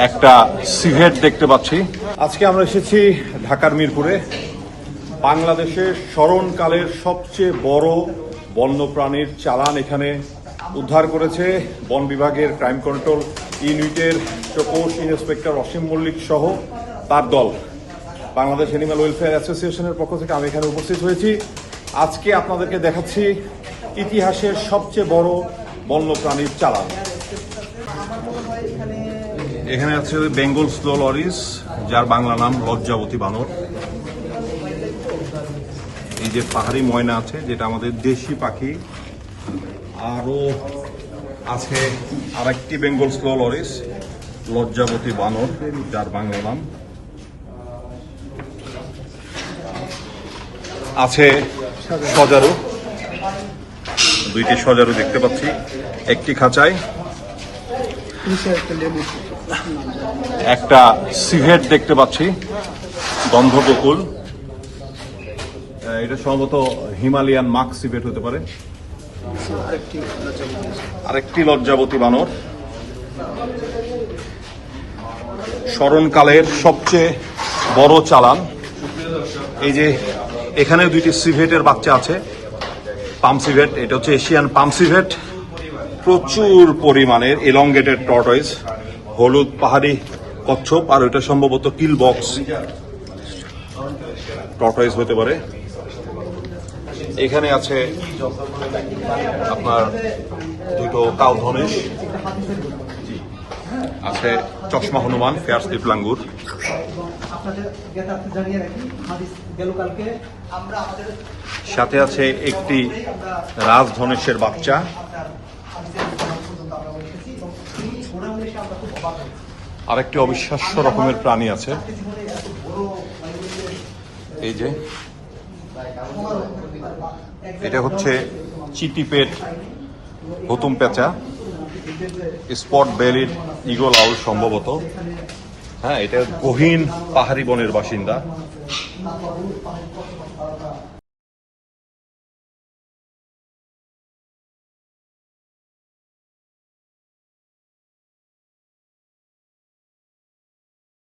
একটা সিভেট দেখতে পাচ্ছি। আজকে আমরা এসেছি ঢাকার মিরপুরে। বাংলাদেশের স্মরণকালের সবচেয়ে বড় বন্যপ্রাণীর চালান এখানে উদ্ধার করেছে বন বিভাগের ক্রাইম কন্ট্রোল ইউনিটের চৌকস ইন্সপেক্টর অসীম মল্লিক সহ তার দল। বাংলাদেশ অ্যানিম্যাল ওয়েলফেয়ার অ্যাসোসিয়েশনের পক্ষ থেকে আমি এখানে উপস্থিত হয়েছি। আজকে আপনাদেরকে দেখাচ্ছি ইতিহাসের সবচেয়ে বড় বন্যপ্রাণীর চালান। এখানে আছে বেঙ্গল স্লো লরিস, যার বাংলা নাম লজ্জাবতী বানর। এই যে পাহাড়ি ময়না আছে, যেটা আমাদের দেশি পাখি। আরো আছে আরেকটি বেঙ্গল স্লো লরিস, লজ্জাবতী বানর, যার বাংলা নাম। আছে সজারু, দুইটি সজারু দেখতে পাচ্ছি একটি খাঁচায়। একটা সিভেট দেখতে পাচ্ছি, গন্ধবকুল। এটা সম্ভবত হিমালয়ান মাক সিভেট হতে পারে। আরেকটি লজ্জাবতী বানর। স্মরণকালের সবচেয়ে বড় চালান। এই যে এখানে দুইটি সিভেটের বাচ্চা আছে, পাম সিভেট। এটা হচ্ছে এশিয়ান পাম সিভেট। প্রচুর পরিমাণের এলংগেটেড টর্টয়েস, হলুদ পাহাড়ি কচ্ছপ, আর ওইটা সম্ভবত কিল বক্স টর্টয়েস হতে পারে। এখানে আছে আপনার দুটো কাউ ধনেশ, আছে চশমা হনুমান, ফেয়ার স্লিপ লাঙ্গুর। সাথে আছে একটি রাজ ধনেশের বাচ্চা। আরেকটি অবিশ্বাস্য রকমের প্রাণী আছে, এই যে এটা হচ্ছে চিটিপেট হুতুম পেঁচা, স্পট বেলিড ইগল আউল সম্ভবত। হ্যাঁ, এটা গহীন পাহাড়ি বনের বাসিন্দা।